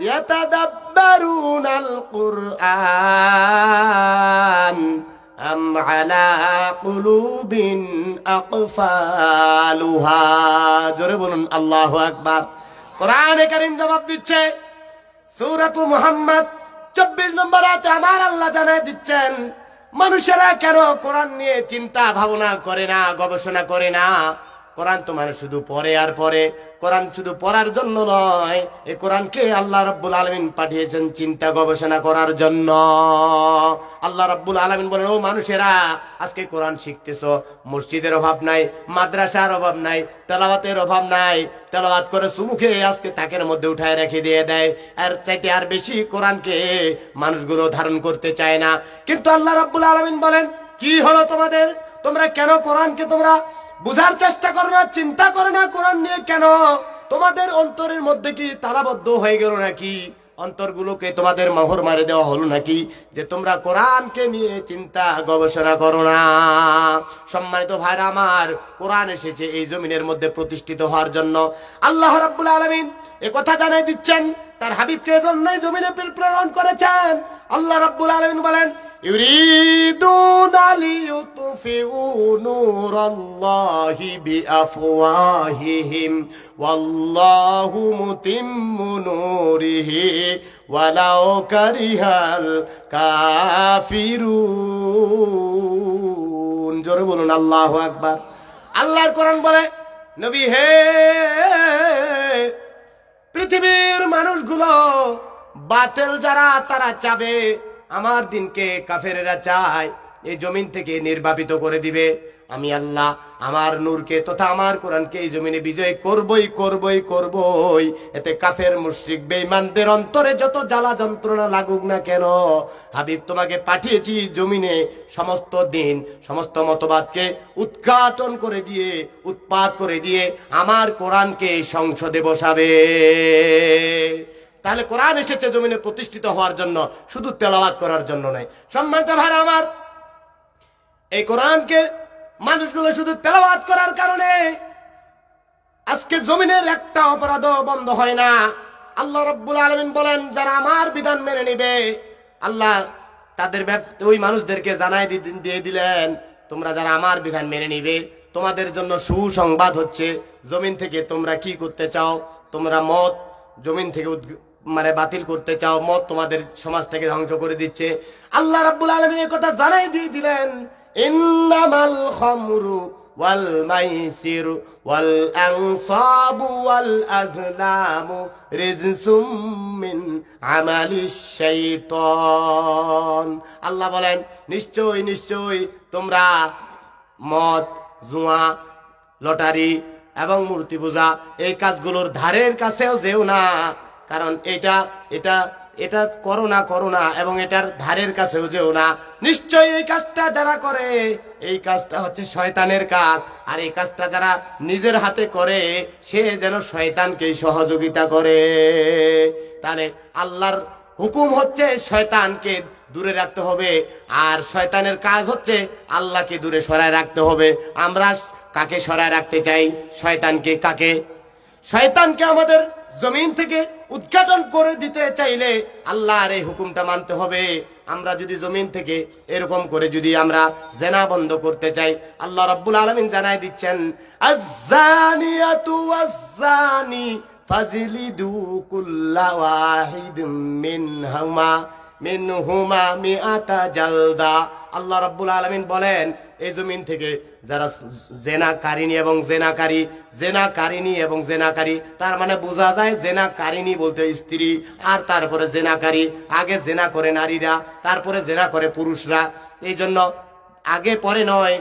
ইয়াতাদাব্বারুনাল কুরআন আম আলা কুলুবিন আকফালুহা। জোরে বলুন আল্লাহু আকবার। কোরআনে কারীম জবাব দিচ্ছে, সূরাতুল মুহাম্মদ 24 নম্বর আয়াতে আমার আল্লাহ জানায় দিচ্ছেন, মানুষেরা কেন কোরআন নিয়ে চিন্তা ভাবনা করে না, গবেষণা করে না? কোরআন তো মানে শুধু পড়ে আর পড়ে। কোরআন শুধু পড়ার জন্য নয়, এই কোরআনকে আল্লাহ রাব্বুল আলামিন পাঠিয়েছেন চিন্তা গবেষণা করার জন্য। আল্লাহ রাব্বুল আলামিন বলেন, ও মানুষেরা, আজকে কোরআন শিখতেছো, মসজিদের অভাব নাই, মাদ্রাসার অভাব নাই, তেলাওয়াতের অভাব নাই। তেলাওয়াত করে সুমুখে আজকে তাকের মধ্যে উঠায় রেখে দিয়ে দেয়, আর চাইতে আর বেশি কোরআনকে মানুষগুলো ধারণ করতে চায় না। কিন্তু আল্লাহ রাব্বুল আলামিন বলেন, কি হলো তোমাদের? তোমরা কেন কোরআনকে তোমরা বুঝার চেষ্টা করো না, চিন্তা করো না? কোরআন নিয়ে কেন তোমাদের অন্তরের মধ্যে কি তালাবদ্ধ হয়ে গেল নাকি? অন্তরগুলোকে তোমাদের মোহর মারে দেওয়া হলো নাকি যে তোমরা কোরআনকে নিয়ে চিন্তা গবেষণা করো না? সম্মানিত ভাইরা আমার, কোরআন এসেছে এই জমিনের মধ্যে প্রতিষ্ঠিত হওয়ার জন্য। আল্লাহ রাব্বুল আলামিন এ কথা জানাই দিচ্ছেন, তার হাবিবকে এজন্যই জমিনে প্রেরণ করেছেন। আল্লাহ রাব্বুল আলামিন বলেন, ইউরিদুনা লিইউতফিউ নূরাল্লাহি বিআফওয়াহিহিম ওয়াল্লাহু মুতিম্মু নূরিহি ওয়ালাউ কারিহাল কাফিরুন। জোরে বলুন আল্লাহু আকবার। আল্লাহর কোরআন বলে, নবী হে, পৃথিবীর মানুষগুলো বাতিল যারা, তারা চাবে আমার দিনকে, কাফেরেরা চায় এই জমিন থেকে নির্বাপিত করে দিবে। আমি আল্লাহ আমার নূরকে তথা আমার কোরআনকে এই জমিনে বিজয় করবই করবই করবই। এতে কাফের মুশরিক বেঈমানদের অন্তরে যত জ্বালা যন্ত্রণা লাগুক না কেন, হাবিব তোমাকে পাঠিয়েছি জমিনে সমস্ত দিন সমস্ত মতবাদকে উৎঘাটন করে দিয়ে, উৎপাত করে দিয়ে আমার কোরআনকে সংসদে বসাবে। তাহলে কোরআন এসেছে জমিনে প্রতিষ্ঠিত হওয়ার জন্য, শুধু তেলাওয়াত করার জন্য নয়। সম্মানিত ভাইরা আমার, এই কোরআনকে মানুষগুলো শুধু তেলাওয়াত করার কারণে আজকে জমিনের একটা অপরাধও বন্ধ হয় না। আল্লাহ রাব্বুল আলামিন বলেন, যারা আমার বিধান মেনে নিবে, আল্লাহ তাদের ওই মানুষদেরকে জানাই দিয়ে দিলেন, তোমরা যারা আমার বিধান মেনে নিবে, তোমাদের জন্য সুসংবাদ হচ্ছে, জমিন থেকে তোমরা কি করতে চাও? তোমরা মত জমিন থেকে মানে বাতিল করতে চাও, মত তোমাদের সমাজ থেকে ধ্বংস করে দিচ্ছে। আল্লাহ রাব্বুল আলামিন এই কথা জানাই দিয়ে দিলেন, ইন্নামাল খামরু ওয়াল মাইসির ওয়াল আনসাবু ওয়াল আজলামু রিজসুম মিন আমালিশ শাইতান। আল্লাহ বলেন নিশ্চয় নিশ্চয় তোমরা মদ, জুয়া, লটারি এবং মূর্তি পূজা এই কাজগুলোর ধারের কাছেও যেও না, কারণ এটা এটা এটা করো না এবং এটার ধারের কাছেও যেও না। নিশ্চয়ই এই কাজটা যারা করে এই কাজটা হচ্ছে শয়তানের কাজ, আর এই কাজটা যারা নিজের হাতে করে সে যেন শয়তানকে সহযোগিতা করে। তাহলে আল্লাহর হুকুম হচ্ছে শয়তানকে দূরে রাখতে হবে, আর শয়তানের কাজ হচ্ছে আল্লাহকে দূরে সরায় রাখতে হবে। আমরা কাকে সরায় রাখতে চাই? শয়তানকে। কাকে? শয়তানকে আমাদের জমিন থেকে উৎঘাটন করে দিতে চাইলে আল্লাহর এই হুকুমটা মানতে হবে। আমরা যদি জমিন থেকে এরকম করে যদি আমরা জেনা বন্ধ করতে চাই, আল্লাহ রাব্বুল আলামিন জানাই দিচ্ছেন, আয-যানিয়াতু ওয়াজ-যানি ফাজলিদু কুল্লা ওয়াহিদিম মিনহুমা মিআতা জালদা। আল্লাহ রাব্বুল আলামিন বলেন এই জমিন থেকে যারা জেনাকারিনী এবং জেনাকারী, তার মানে বোঝা যায় জেনাকারিনী বলতে স্ত্রী, আর তারপরে জেনাকারী। আগে জেনা করে নারীরা, তারপরে জেনা করে পুরুষরা। এই জন্য আগে পরে নয়,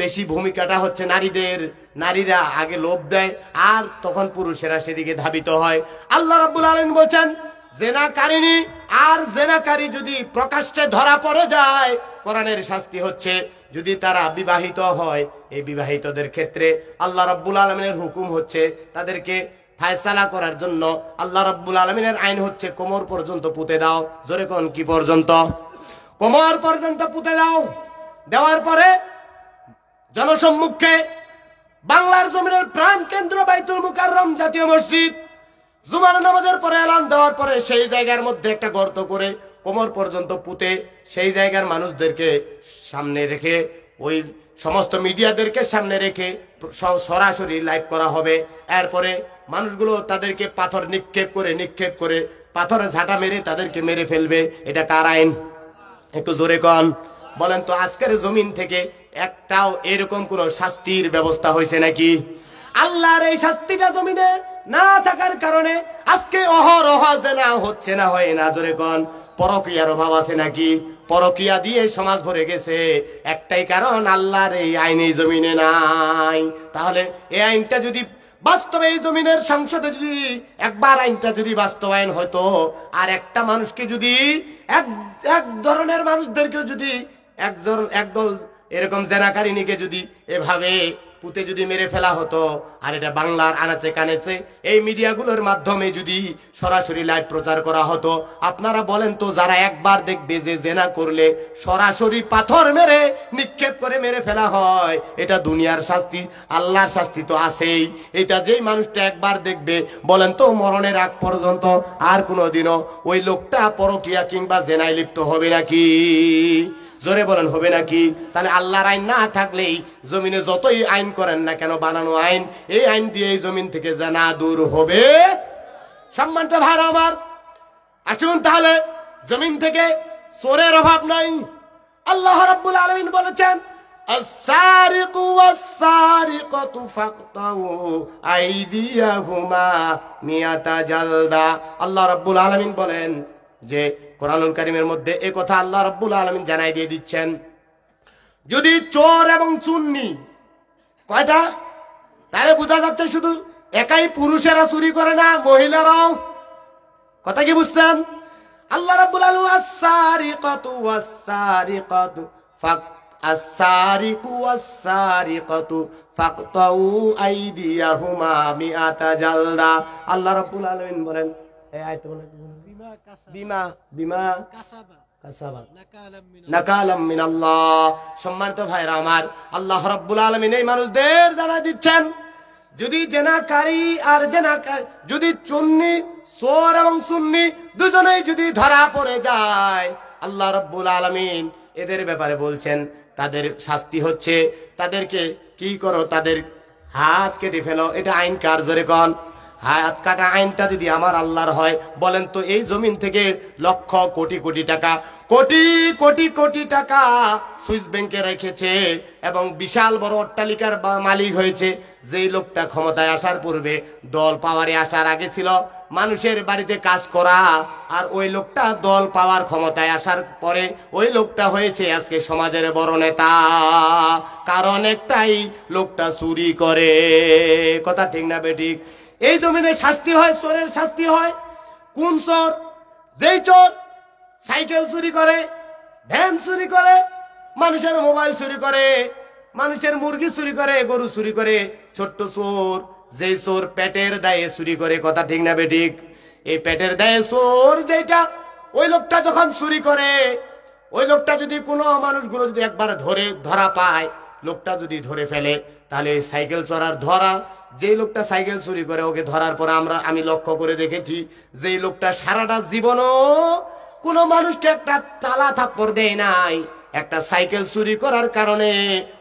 বেশি ভূমিকাটা হচ্ছে নারীদের। নারীরা আগে লোভ দেয় আর তখন পুরুষেরা সেদিকে ধাবিত হয়। আল্লাহ রাব্বুল আলামিন বলছেন জেনাকারিনী আর জেনাকারী যদি প্রকাশ্যে ধরা পড়ে যায়, কোরআনের শাস্তি হচ্ছে যদি তারা বিবাহিত হয়, এই বিবাহিতদের ক্ষেত্রে আল্লাহ রাব্বুল আলামিনের হুকুম হচ্ছে তাদেরকে ফায়সালা করার জন্য আল্লাহ রাব্বুল আলামিনের আইন হচ্ছে কোমর পর্যন্ত পুঁতে দাও। জোরে কোন কি পর্যন্ত? কোমর পর্যন্ত পুঁতে দাও। দেওয়ার পরে জনসম্মুখে বাংলার জমিনের প্রাণ কেন্দ্র বাইতুল মুকাররম জাতীয় মসজিদ জুমার নামাজের পরে এলান দেওয়ার পরে সেই জায়গার মধ্যে একটা গর্ত করে কোমর পর্যন্ত পুঁতে সেই জায়গার মানুষদেরকে সামনে রেখে, ওই সমস্ত মিডিয়াদেরকে সামনে রেখে সরাসরি লাইভ করা হবে। এরপরে মানুষগুলো তাদেরকে পাথর নিক্ষেপ করে পাথরে ঝাঁটা মেরে তাদেরকে মেরে ফেলবে। এটা কার আইন? একটু জোরে কন। বলেন তো আজকের জমিন থেকে একটাও এরকম কোন শাস্তির ব্যবস্থা হয়েছে নাকি? আল্লাহর এই শাস্তিটা জমিনে না থাকার কারণে আজকে অহরহ জেনা হচ্ছে না, হয় না। জোরে কন। পরকীয়ার অভাব আছে নাকি? পরকীয়া দিয়ে সমাজ ভরে গেছে। একটাই কারণ, আল্লাহর এই আইন এই জমিনে নাই। তাহলে এই আইনটা যদি বাস্তবে এই জমিনের সংসদে যদি একবার আইনটা যদি বাস্তবায়ন হতো, আর একটা মানুষকে যদি এক ধরনের মানুষদেরকে যদি একদল এরকম জেনাকারিনীকে যদি এভাবে পুঁতে যদি মেরে ফেলা হতো, আর এটা বাংলার আনাচে কানেচে এই মিডিয়াগুলোর মাধ্যমে যদি সরাসরি লাইভ প্রচার করা হতো, আপনারা বলেন তো যারা একবার দেখবে যে জেনা করলে সরাসরি পাথর মেরে নিক্ষেপ করে মেরে ফেলা হয়, এটা দুনিয়ার শাস্তি, আল্লাহর শাস্তি তো আছেই। এটা যেই মানুষটা একবার দেখবে, বলেন তো মরণের আগ পর্যন্ত আর কোনোদিনও ওই লোকটা পরকীয়া কিংবা জেনায় লিপ্ত হবে নাকি? জোরে বলেন, হবে নাকি? তাহলে আল্লাহর আইন না থাকলেই জমিনে যতই আইন করেন না কেন, বানানো আইন, এই আইন দিয়ে এই জমিন থেকে জানা দূর হবে। সম্মানিত ভাইরা আমার, আসুন তাহলে জমিন থেকে চোরের অভাব নাই। আল্লাহ রাব্বুল আলামিন বলেছেন, আস-সারিকু ওয়াস-সারিকাতু ফাকতাউ আইদিয়াহুমা মিয়াতা জালদা। আল্লাহ রাব্বুল আলামিন বলেন যে কোরআনুল কারীমের মধ্যে এই কথা আল্লাহ রাব্বুল আলামিন জানাই দিয়ে দিচ্ছেন, যদি চোর এবং চুন্নি কয়টা, তাহলে বোঝা যাচ্ছে শুধু একাই পুরুষেরা চুরি করে না, মহিলারাও। কথা কি বুঝছেন? আল্লাহ রাব্বুল আলামিন আস-সারিকাতু ওয়াস-সারিকাতু আস-সারিকু ওয়াস-সারিকাতু ফাকতাউ আইদিয়াহুমা মিআতা জালদা। আল্লাহ রাব্বুল আলামিন বলেন, এই আয়াত বলেন বিমা কাসাবা নাকালাম মিনাল্লাহ। সম্মানিত ভাইরা আমার, আল্লাহ রাব্বুল আলামিন এই মানুষদের জানাই দিচ্ছেন, যদি জেনাকারী আর যদি চুন্নি, চোর এবং সুন্নি দুজনেই যদি ধরা পড়ে যায়, আল্লাহ রাব্বুল আলামিন এদের ব্যাপারে বলছেন তাদের শাস্তি হচ্ছে তাদেরকে কি করো, তাদের হাত কেটে ফেলো। এটা আইন কার? জোরে কন। হাত কাটা আইনটা যদি আমার আল্লাহর হয়, বলেন তো এই জমিন থেকে লক্ষ কোটি কোটি টাকা, কোটি কোটি কোটি টাকা সুইস ব্যাংকে রেখেছে এবং বিশাল বড় অট্টালিকার মালিক হয়েছে যেই লোকটা ক্ষমতায় আসার পূর্বে দল পাওয়ারে আসার আগে ছিল মানুষের বাড়িতে কাজ করা, আর ওই লোকটা দল পাওয়ার ক্ষমতায় আসার পরে ওই লোকটা হয়েছে আজকে সমাজের বড় নেতা। কারণ একটাই, লোকটা চুরি করে। কথা ঠিক না বেঠিক? এই জমিনে শাস্তি হয়, চোরের শাস্তি হয়। কোন চোর? যেই চোর সাইকেল চুরি করে, ভ্যান চুরি করে, মানুষের মোবাইল চুরি করে, মানুষের মুরগি চুরি করে, গরু চুরি করে। ছোট্ট চোর, যেই চোর পেটের দায়ে চুরি করে। কথা ঠিক না বেঠিক? এই পেটের দায়ে চোর যেটা, ওই লোকটা যখন চুরি করে, ওই লোকটা যদি কোনো মানুষগুলো যদি একবার ধরা পায়, লোকটা যদি ধরে ফেলে, তাহলে সাইকেল চড়ার ধরা, যেই লোকটা সাইকেল চুরি করে ওকে ধরার পর আমি লক্ষ্য করে দেখেছি যেই লোকটা সারাটা জীবনও কোনো মানুষকে একটা টালা থাপ্পড় দেয় নাই, একটা সাইকেল চুরি করার কারণে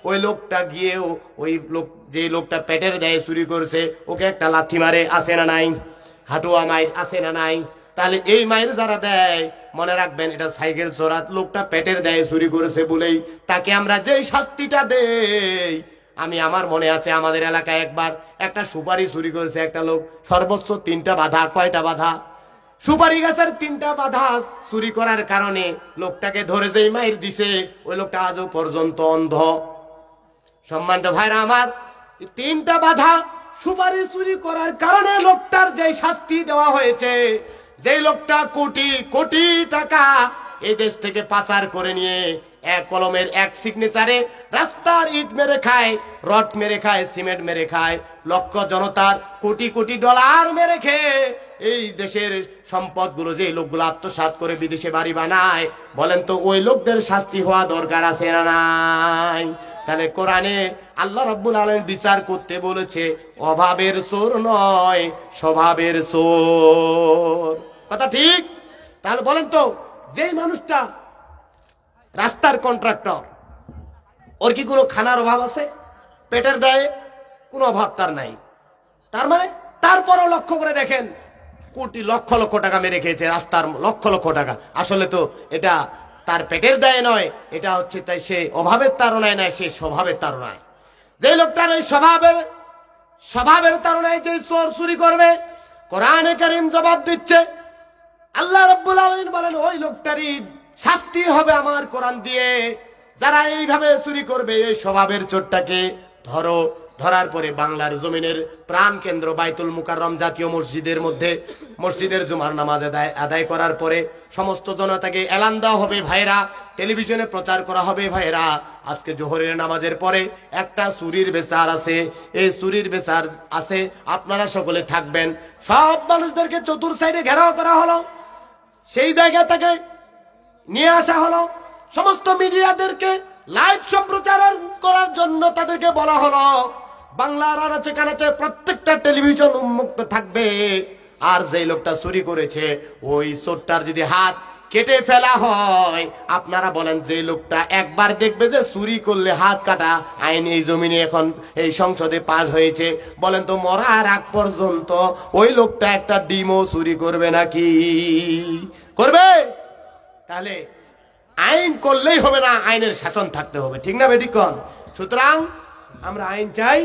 ওই লোকটা গিয়েও ওই লোক, যে লোকটা পেটের দায়ে চুরি করছে, ওকে একটা লাথি মারে, আছে না নাই? হাঁটুয়া মাইর, আছে না নাই? তাহলে এই মাইর যারা দেয়, মনে রাখবেন এটা সাইকেল চোরাত লোকটা পেটের দায়ে চুরি করেছে বলেই তাকে আমরা যেই শাস্তিটা দেই। আমার মনে আছে আমাদের এলাকায় একবার একটা সুপারি চুরি করেছে একটা লোক, সর্বোচ্চ 3টা বাধা। কয়টা বাধা? সুপারি গাছের 3টা বাধা চুরি করার কারণে লোকটাকে ধরে যেই মাইর দিছে, ওই লোকটা আজও পর্যন্ত অন্ধ। সম্মানিত ভাইরা আমার, 3টা বাধা সুপারি চুরি করার কারণে লোকটার যে শাস্তি দেওয়া হয়েছে, যে লোকটা কোটি কোটি টাকা এই দেশ থেকে পাচার করে নিয়ে এক কলমের এক সিগনেচারে রাস্তার ইট মেরে খায়, রড মেরে খায়, সিমেন্ট মেরে খায়, লক্ষ জনতার কোটি কোটি ডলার মেরে খেয়ে এই দেশের সম্পদগুলো যে লোকগুলো আত্মসাৎ করে বিদেশে বাড়ি বানায়, বলেন তো ওই লোকদের শাস্তি হওয়া দরকার আছে না নাই? তাহলে কোরআনে আল্লাহ রাব্বুল আলামিন বিচার করতে বলেছে অভাবের চোর নয়, স্বভাবের চোর। কথা ঠিক? তাহলে বলেন তো, যেই মানুষটা রাস্তার কন্ট্রাক্টর, ওর কি কোনো খানার অভাব আছে? পেটের দায়ে কোনো অভাব তার নাই। তার মানে তারপরও লক্ষ্য করে দেখেন, কোটি লক্ষ লক্ষ টাকা মেরে খেয়েছে, রাস্তার লক্ষ লক্ষ টাকা। আসলে তো এটা তার পেটের দায়ে নয়, এটা হচ্ছে তাই সে অভাবের তাড়নায় নয়, সে স্বভাবের তাড়নায়। যে লোকটার এই স্বভাবের তাড়নায় যে চোর চুরি করবে, কোরআনে কারীম জবাব দিচ্ছে। আল্লাহ রাব্বুল আলামিন বলেন ওই লোকটারই শাস্তি হবে আমার কোরআন দিয়ে। যারা এইভাবে চুরি করবে, এই স্বভাবের চোরটাকে ধরার পরে বাংলার জমিনের প্রাণ কেন্দ্র বাইতুল মুকাররম জাতীয় মসজিদের মধ্যে মসজিদের জুমার নামাজ আদায় করার পরে সমস্ত জনতাকে এলান দেওয়া হবে, ভাইরা, টেলিভিশনে প্রচার করা হবে, ভাইরা, আজকে জোহরের নামাজের পরে একটা চুরির বিচার আছে, এই চুরির বিচার আছে, আপনারা সকলে থাকবেন। সব মানুষদেরকে চতুর সাইডে ঘেরাও করা হলো, সেই জায়গা থেকে নিয়ে আসা হলো, সমস্ত মিডিয়াদেরকে লাইভ সম্প্রচার করার জন্য তাদেরকে বলা হলো বাংলার আনাচে কানাচে প্রত্যেকটা টেলিভিশন উন্মুক্ত থাকবে। আর যেই লোকটা চুরি করেছে ওই চোরটার যদি হাত কেটে ফেলা হয়, আপনারা বলেন যে লোকটা একবার দেখবে যে চুরি করলে হাত কাটা আইন এই জমিনে এখন এই সংসদে পাস হয়েছে, বলেন তো মরার আগ পর্যন্ত ওই লোকটা একটা ডিমও চুরি করবে নাকি? করবে? তাহলে আইন করলেই হবে না, আইনের শাসন থাকতে হবে, ঠিক না বেঠিক? সুতরাং আমরা আইন চাই,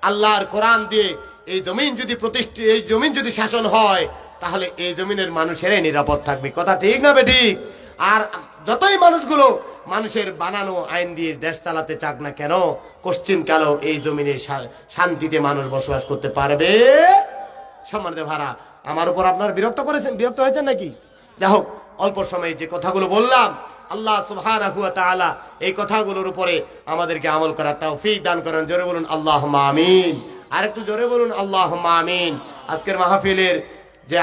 আল্লাহর কোরআন দিয়ে এই জমিন যদি শাসন হয়, তাহলে এই জমিনের মানুষেরাই নিরাপদ থাকবে। কথা ঠিক না বেঠিক? আর যতই মানুষগুলো মানুষের বানানো আইন দিয়ে দেশ চালাতে চাক না কেন, কোশ্চিন কালো এই জমিনে শান্তিতে মানুষ বসবাস করতে পারবে? সম্মানিত ভাড়া, আমার উপর আপনার বিরক্ত হয়েছেন নাকি? যাই হোক, অল্প সময়ে যে কথাগুলো বললাম, আল্লাহ সুবহানাহু ওয়া তাআলা এই কথাগুলোর উপরে আমাদেরকে আমল করার তৌফিক দান করেন। জোরে বলুন আল্লাহুম্মা আমিন। আর একটু জোরে বলুন আল্লাহুম্মা আমিন। আজকের মাহফিলের যে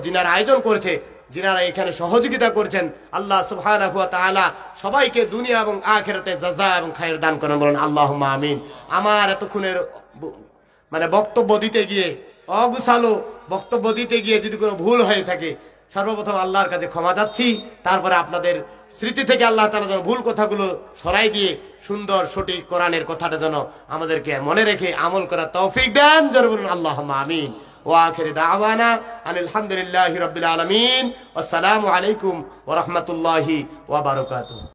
যিনারা আয়োজন করেছে, যিনারা এখানে সহযোগিতা করছেন, আল্লাহ সুবহানাহু ওয়া তাআলা সবাইকে দুনিয়া এবং আখিরাতে জাযা এবং খায়ের দান করেন। বলুন আল্লাহুম্মা আমিন। আমার এতক্ষণের বক্তব্য দিতে গিয়ে, অগুছালো বক্তব্য দিতে গিয়ে যদি কোনো ভুল হয়ে থাকে, সর্বপ্রথম আল্লাহর কাছে ক্ষমা চাচ্ছি। তারপরে আপনাদের স্মৃতি থেকে আল্লাহ তাআলা যেন ভুল কথাগুলো সরাই দিয়ে সুন্দর সঠিক কোরআনের কথাটা যেন আমাদেরকে মনে রেখে আমল করার তৌফিক দেন। জোরে বলুন আল্লাহুম্মা আমিন। ওয়া আখির দাওয়ানা আনিল হামদুলিল্লাহি রাব্বিল আলামিন। আসসালামু আলাইকুম ওয়া রাহমাতুল্লাহি ওয়া বারাকাতুহু।